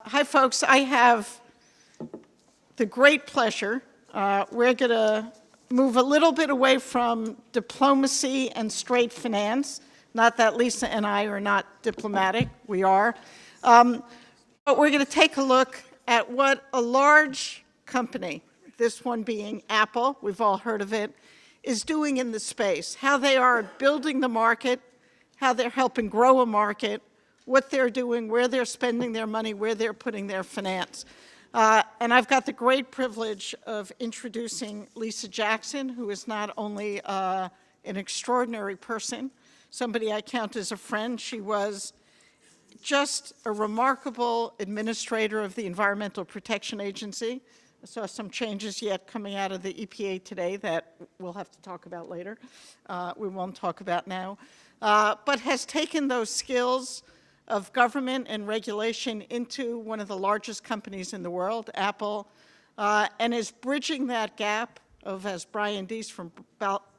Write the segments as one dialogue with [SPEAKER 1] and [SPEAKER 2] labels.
[SPEAKER 1] Hi, folks. I have the great pleasure. We're going to move a little bit away from diplomacy and straight finance. Not that Lisa and I are not diplomatic. We are. But we're going to take a look at what a large company, this one being Apple, we've all heard of it, is doing in the space, how they are building the market, how they're helping grow a market, what they're doing, where they're spending their money, where they're putting their finance. And I've got the great privilege of introducing Lisa Jackson, who is not only an extraordinary person, somebody I count as a friend. She was just a remarkable administrator of the Environmental Protection Agency. I saw some changes yet coming out of the EPA today that we'll have to talk about later. We won't talk about now. But has taken those skills of government and regulation into one of the largest companies in the world, Apple, and is bridging that gap of, as Brian Deese from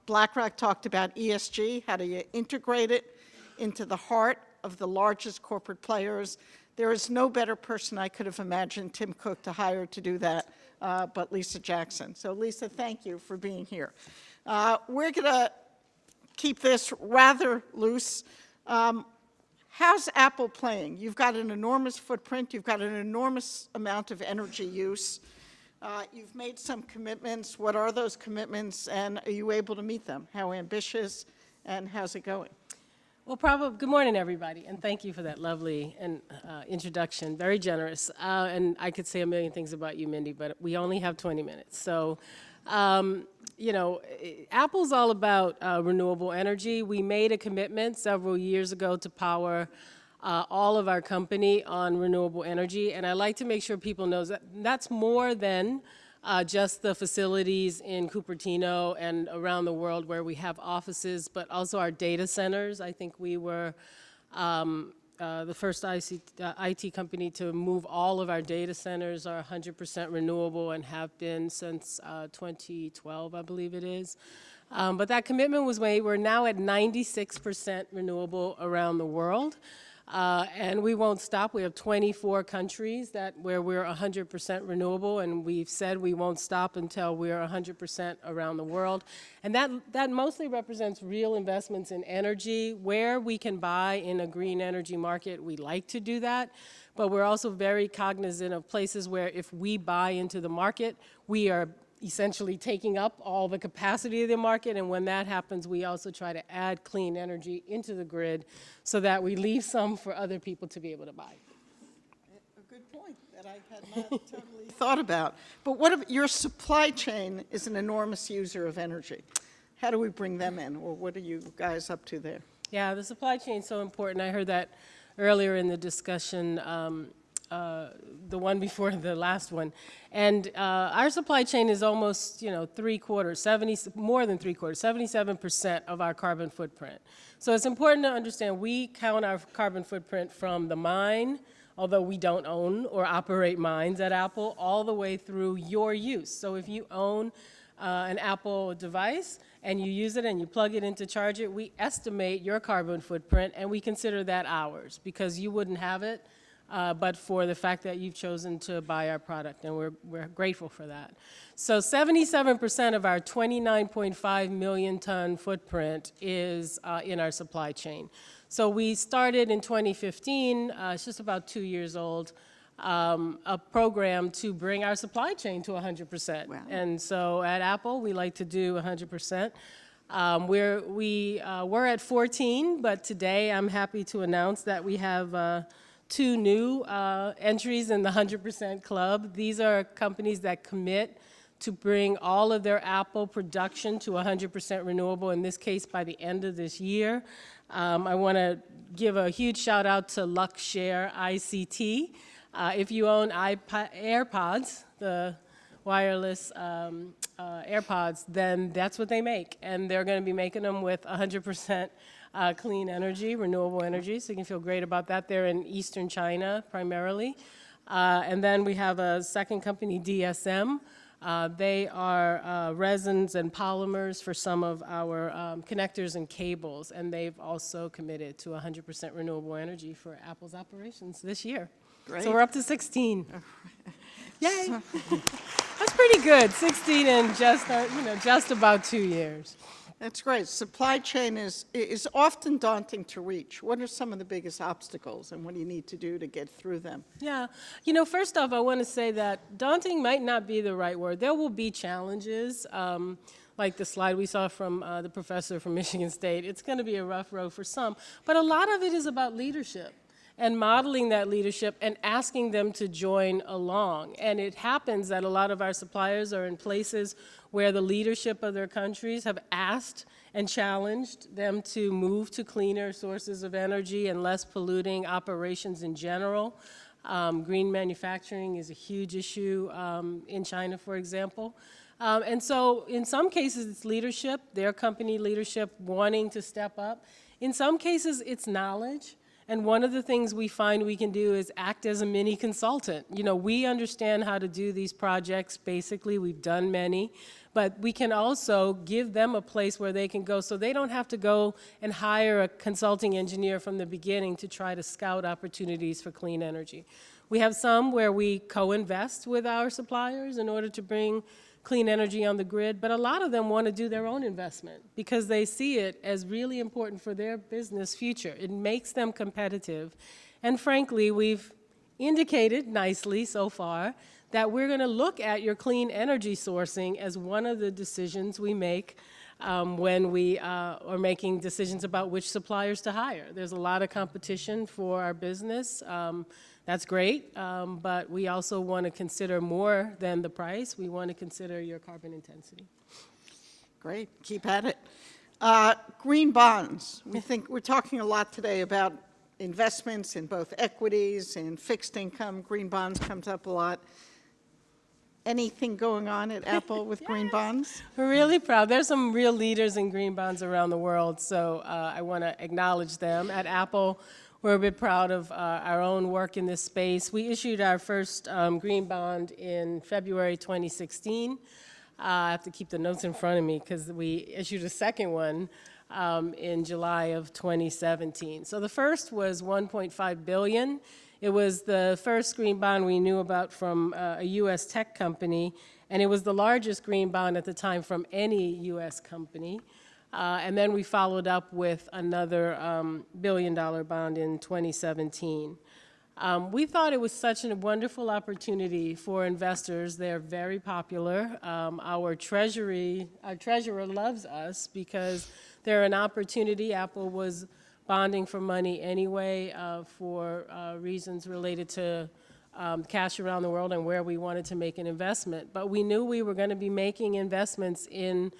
[SPEAKER 1] BlackRock talked about, ESG, how do you integrate it into the heart of the largest corporate players. There is no better person I could have imagined Tim Cook to hire to do that but Lisa Jackson. So Lisa, thank you for being here. We're going to keep this rather loose. How's Apple playing? You've got an enormous footprint. You've got an enormous amount of energy use. You've made some commitments. What are those commitments, and are you able to meet them? How ambitious, and how's it going?
[SPEAKER 2] Well, good morning, everybody, and thank you for that lovely introduction. Very generous. And I could say a million things about you, Mindy, but we only have 20 minutes. So, you know, Apple's all about renewable energy. We made a commitment several years ago to power all of our company on renewable energy, and I like to make sure people know that that's more than just the facilities in Cupertino and around the world where we have offices, but also our data centers. I think we were the first IT company to move all of our data centers are 100% renewable and have been since 2012, I believe it is. But that commitment was made. We're now at 96% renewable around the world. And we won't stop. We have 24 countries where we're 100% renewable, and we've said we won't stop until we're 100% around the world. And that mostly represents real investments in energy. Where we can buy in a green energy market, we like to do that. But we're also very cognizant of places where if we buy into the market, we are essentially taking up all the capacity of the market, and when that happens, we also try to add clean energy into the grid so that we leave some for other people to be able to buy.
[SPEAKER 1] A good point that I had not totally thought about. But what if your supply chain is an enormous user of energy? How do we bring them in, or what are you guys up to there?
[SPEAKER 2] Yeah, the supply chain is so important. I heard that earlier in the discussion, the one before the last one. And our supply chain is almost, you know, more than three quarters, 77% of our carbon footprint. So it's important to understand we count our carbon footprint from the mine, although we don't own or operate mines at Apple, all the way through your use. So if you own an Apple device and you use it and you plug it in to charge it, we estimate your carbon footprint and we consider that ours because you wouldn't have it but for the fact that you've chosen to buy our product, and we're grateful for that. So 77% of our 29.5 million ton footprint is in our supply chain. So we started in 2015, it's just about 2 years old, a program to bring our supply chain to 100%. Wow. And so at Apple, we like to do 100%. We're at 14, but today I'm happy to announce that we have 2 new entries in the 100% club. These are companies that commit to bring all of their Apple production to 100% renewable, in this case by the end of this year. I want to give a huge shout out to Luxshare ICT. If you own AirPods, the wireless AirPods, then that's what they make. And they're going to be making them with 100% clean energy, renewable energy, so you can feel great about that. They're in Eastern China primarily. And then we have a second company, DSM, They are resins and polymers for some of our connectors and cables, and they've also committed to 100% renewable energy for Apple's operations this year.
[SPEAKER 1] Great.
[SPEAKER 2] So we're up to 16. Yay! That's pretty good. 16 in just about 2 years.
[SPEAKER 1] That's great. Supply chain is often daunting to reach. What are some of the biggest obstacles, and what do you need to do to get through them?
[SPEAKER 2] Yeah. First off, I want to say that daunting might not be the right word. There will be challenges, like the slide we saw from the professor from Michigan State. It's going to be a rough road for some, but a lot of it is about leadership and modeling that leadership and asking them to join along. And it happens that a lot of our suppliers are in places where the leadership of their countries have asked and challenged them to move to cleaner sources of energy and less polluting operations in general. Green manufacturing is a huge issue in China, for example. And so in some cases it's leadership, their company leadership wanting to step up. In some cases it's knowledge. And one of the things we find we can do is act as a mini consultant. We understand how to do these projects, basically. We've done many. But we can also give them a place where they can go so they don't have to go and hire a consulting engineer from the beginning to try to scout opportunities for clean energy. We have some where we co-invest with our suppliers in order to bring clean energy on the grid, but a lot of them want to do their own investment because they see it as really important for their business future. It makes them competitive. And frankly, we've indicated nicely so far that we're going to look at your clean energy sourcing as one of the decisions we make when we are making decisions about which suppliers to hire. There's a lot of competition for our business. That's great, but we also want to consider more than the price. We want to consider your carbon intensity.
[SPEAKER 1] Great, keep at it. Green bonds. We're talking a lot today about investments in both equities and fixed income. Green bonds comes up a lot. Anything going on at Apple with green bonds?
[SPEAKER 2] We're really proud. There's some real leaders in green bonds around the world, so I want to acknowledge them. At Apple, we're a bit proud of our own work in this space. We issued our first green bond in February 2016. I have to keep the notes in front of me because we issued a second one in July of 2017. So the first was $1.5 billion. It was the first green bond we knew about from a U.S. tech company, and it was the largest green bond at the time from any U.S. company. And then we followed up with another billion-dollar bond in 2017. We thought it was such a wonderful opportunity for investors. They're very popular. Our treasurer loves us because they're an opportunity. Apple was bonding for money anyway for reasons related to cash around the world and where we wanted to make an investment. But we knew we were going to be making investments in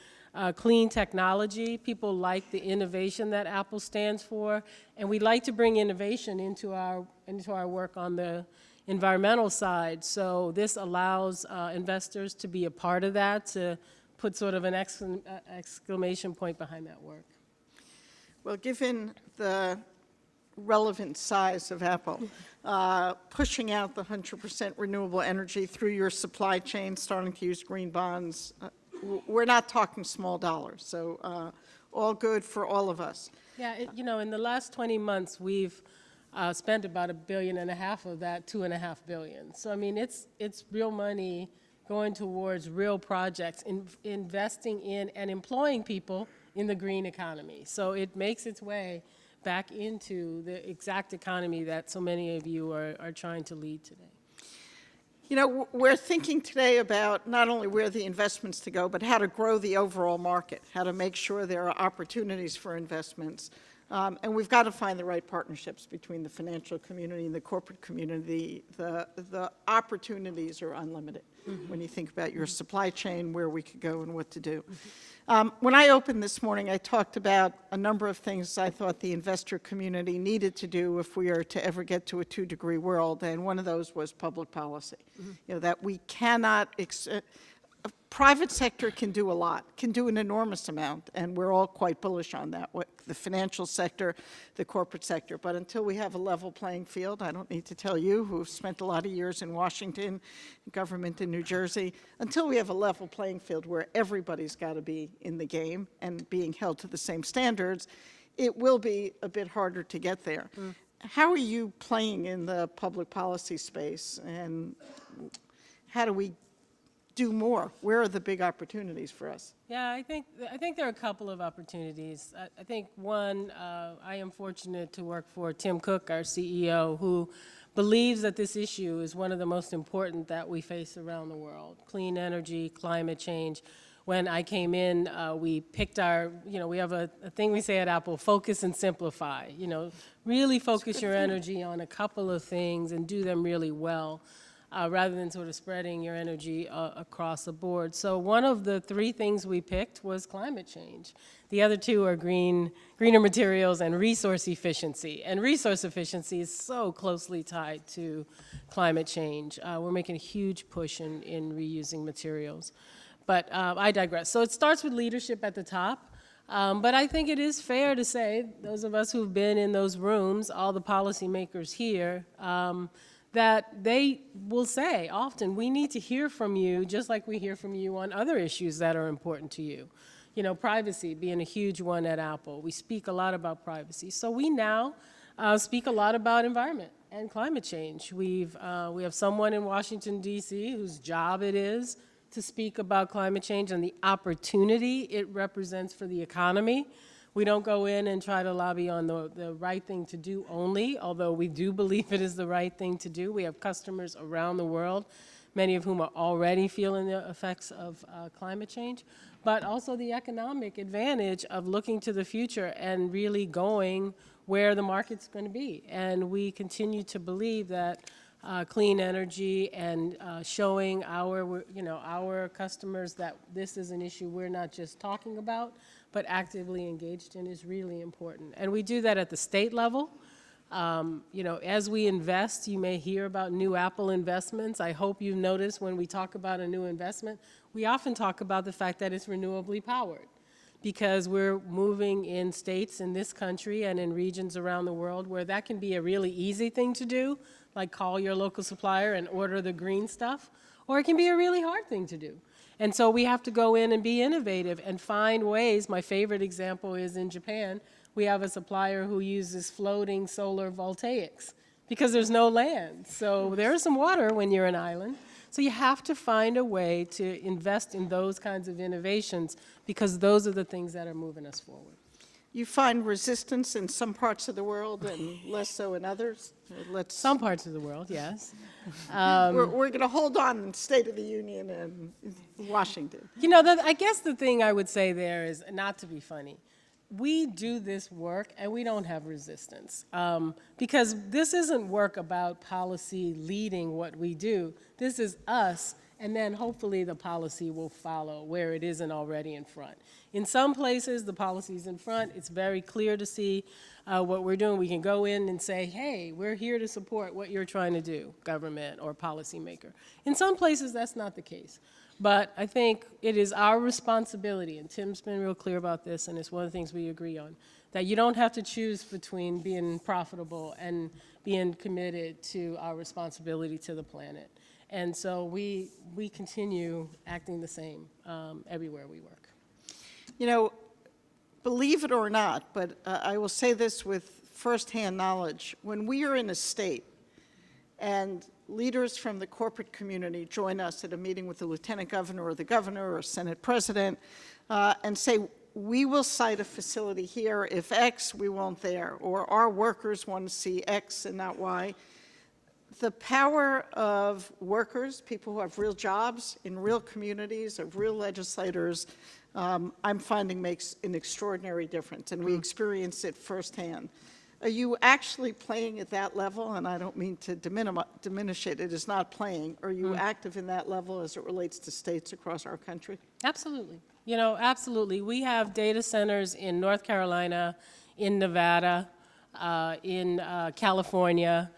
[SPEAKER 2] clean technology. People like the innovation that Apple stands for, and we'd like to bring innovation into our work on the environmental side. So this allows investors to be a part of that, to put sort of an exclamation point behind that work.
[SPEAKER 1] Well, given the relevant size of Apple, pushing out the 100% renewable energy through your supply chain, starting to use green bonds, we're not talking small dollars, so all good for all of us.
[SPEAKER 2] Yeah, in the last 20 months, we've spent about $1.5 billion of that, $2.5 billion. So, I mean, it's real money going towards real projects, investing in and employing people in the green economy. So it makes its way back into the exact economy that so many of you are trying to lead today.
[SPEAKER 1] We're thinking today about not only where the investments to go, but how to grow the overall market, how to make sure there are opportunities for investments. And we've got to find the right partnerships between the financial community and the corporate community. The opportunities are unlimited when you think about your supply chain, where we could go and what to do. When I opened this morning, I talked about a number of things I thought the investor community needed to do if we are to ever get to a 2-degree world, and one of those was public policy. That we cannot private sector can do a lot, can do an enormous amount, and we're all quite bullish on that, the financial sector, the corporate sector. But until we have a level playing field, I don't need to tell you, who've spent a lot of years in Washington, government in New Jersey, until we have a level playing field where everybody's got to be in the game and being held to the same standards, it will be a bit harder to get there. How are you playing in the public policy space, and how do we do more? Where are the big opportunities for us?
[SPEAKER 2] Yeah, I think there are a couple of opportunities. I think one, I am fortunate to work for Tim Cook, our CEO, who believes that this issue is one of the most important that we face around the world. Clean energy, climate change. When I came in, we picked our, we have a thing we say at Apple, focus and simplify. Really focus your energy on a couple of things and do them really well. Rather than sort of spreading your energy across the board. So one of the three things we picked was climate change. The other two are greener materials and resource efficiency. And resource efficiency is so closely tied to climate change. We're making a huge push in reusing materials. But I digress. So it starts with leadership at the top. But I think it is fair to say, those of us who've been in those rooms, all the policymakers here, that they will say often, we need to hear from you just like we hear from you on other issues that are important to you. Privacy being a huge one at Apple. We speak a lot about privacy. So we now speak a lot about environment and climate change. We have someone in Washington, D.C. whose job it is to speak about climate change and the opportunity it represents for the economy. We don't go in and try to lobby on the right thing to do only, although we do believe it is the right thing to do. We have customers around the world, many of whom are already feeling the effects of climate change, but also the economic advantage of looking to the future and really going where the market's going to be. And we continue to believe that clean energy and showing our customers that this is an issue we're not just talking about, but actively engaged in is really important. And we do that at the state level. As we invest, you may hear about new Apple investments. I hope you've noticed when we talk about a new investment, we often talk about the fact that it's renewably powered, because we're moving in states in this country and in regions around the world where that can be a really easy thing to do, like call your local supplier and order the green stuff, or it can be a really hard thing to do. And so we have to go in and be innovative and find ways. My favorite example is in Japan. We have a supplier who uses floating solar voltaics because there's no land. So there's some water when you're an island. So you have to find a way to invest in those kinds of innovations because those are the things that are moving us forward.
[SPEAKER 1] You find resistance in some parts of the world and less so in others?
[SPEAKER 2] Some parts of the world, yes.
[SPEAKER 1] We're going to hold on in State of the Union and Washington.
[SPEAKER 2] I guess the thing I would say there is, not to be funny, we do this work and we don't have resistance because this isn't work about policy leading what we do. This is us, and then hopefully the policy will follow where it isn't already in front. In some places, the policy's in front. It's very clear to see what we're doing. We can go in and say, hey, we're here to support what you're trying to do, government or policymaker. In some places, that's not the case. But I think it is our responsibility, and Tim's been real clear about this, and it's one of the things we agree on, that you don't have to choose between being profitable and being committed to our responsibility to the planet. And so we continue acting the same everywhere we work.
[SPEAKER 1] Believe it or not, but I will say this with firsthand knowledge, when we are in a state and leaders from the corporate community join us at a meeting with the lieutenant governor or the governor or Senate president and say, we will site a facility here if X, we won't there, or our workers want to see X and not Y. The power of workers, people who have real jobs in real communities, of real legislators, I'm finding makes an extraordinary difference, and we experience it firsthand. Are you actually playing at that level? And I don't mean to diminish it. It is not playing. Are you active in that level as it relates to states across our country?
[SPEAKER 2] Absolutely. Absolutely. We have data centers in North Carolina, in Nevada, in California,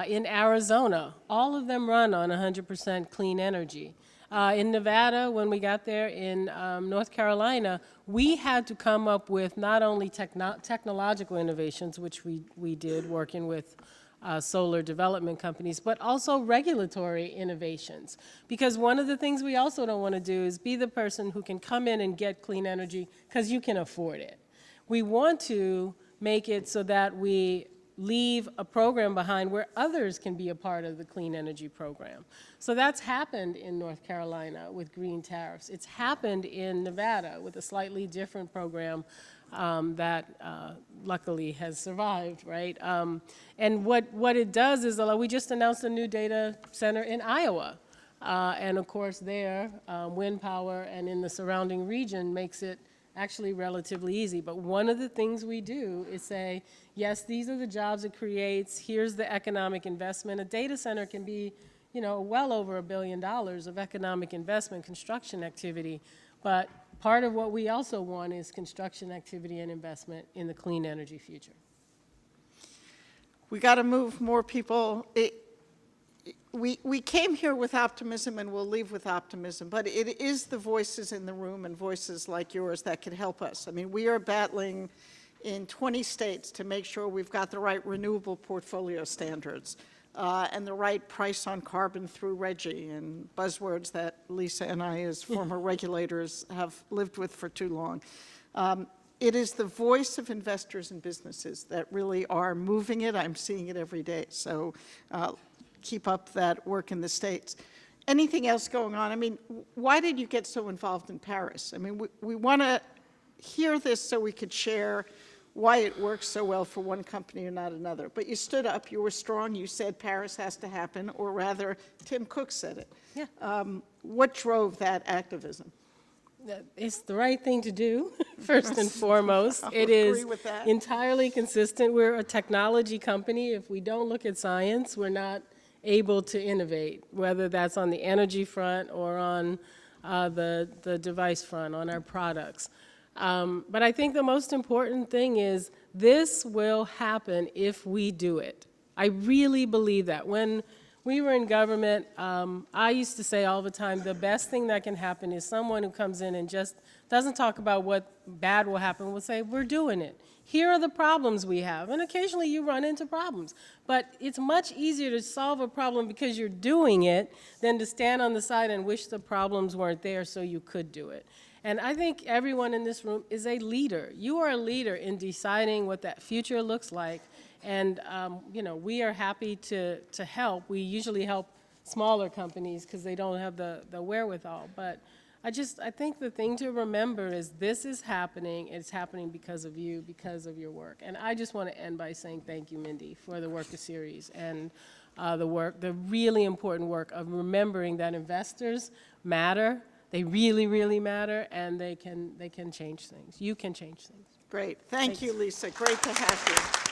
[SPEAKER 2] in Arizona. All of them run on 100% clean energy. In Nevada, when we got there, in North Carolina, we had to come up with not only technological innovations, which we did working with solar development companies, but also regulatory innovations. Because one of the things we also don't want to do is be the person who can come in and get clean energy because you can afford it. We want to make it so that we leave a program behind where others can be a part of the clean energy program. So that's happened in North Carolina with green tariffs. It's happened in Nevada with a slightly different program that luckily has survived, right? And what it does is, we just announced a new data center in Iowa. And of course there, wind power and in the surrounding region makes it actually relatively easy. But one of the things we do is say, yes, these are the jobs it creates, here's the economic investment. A data center can be, well over $1 billion of economic investment, construction activity. But part of what we also want is construction activity and investment in the clean energy future.
[SPEAKER 1] We got to move more people. We came here with optimism and we'll leave with optimism, but it is the voices in the room and voices like yours that can help us. I mean, we are battling in 20 states to make sure we've got the right renewable portfolio standards and the right price on carbon through RGGI and buzzwords that Lisa and I as former regulators have lived with for too long. It is the voice of investors and businesses that really are moving it. I'm seeing it every day. So keep up that work in the States. Anything else going on? I mean, why did you get so involved in Paris? I mean, we want to hear this so we could share why it works so well for one company or not another. But you stood up, you were strong, you said Paris has to happen, or rather, Tim Cook said it.
[SPEAKER 2] Yeah.
[SPEAKER 1] What drove that activism?
[SPEAKER 2] It's the right thing to do, first and foremost.
[SPEAKER 1] I'll
[SPEAKER 2] it
[SPEAKER 1] agree
[SPEAKER 2] is
[SPEAKER 1] with that.
[SPEAKER 2] Entirely consistent. We're a technology company. If we don't look at science, we're not able to innovate, whether that's on the energy front or on the device front, on our products. But I think the most important thing is this will happen if we do it. I really believe that. When we were in government, I used to say all the time, the best thing that can happen is someone who comes in and just doesn't talk about what bad will happen, will say, we're doing it. Here are the problems we have. And occasionally you run into problems. But it's much easier to solve a problem because you're doing it than to stand on the side and wish the problems weren't there so you could do it. And I think everyone in this room is a leader. You are a leader in deciding what that future looks like. And we are happy to help. We usually help smaller companies because they don't have the wherewithal. But I think the thing to remember is this is happening. It's happening because of you, because of your work. And I just want to end by saying thank you, Mindy, for the work of Ceres and the really important work of remembering that investors matter. They really, really matter, and they can change things. You can change things.
[SPEAKER 1] Great. Thank you, Lisa. Great to have you.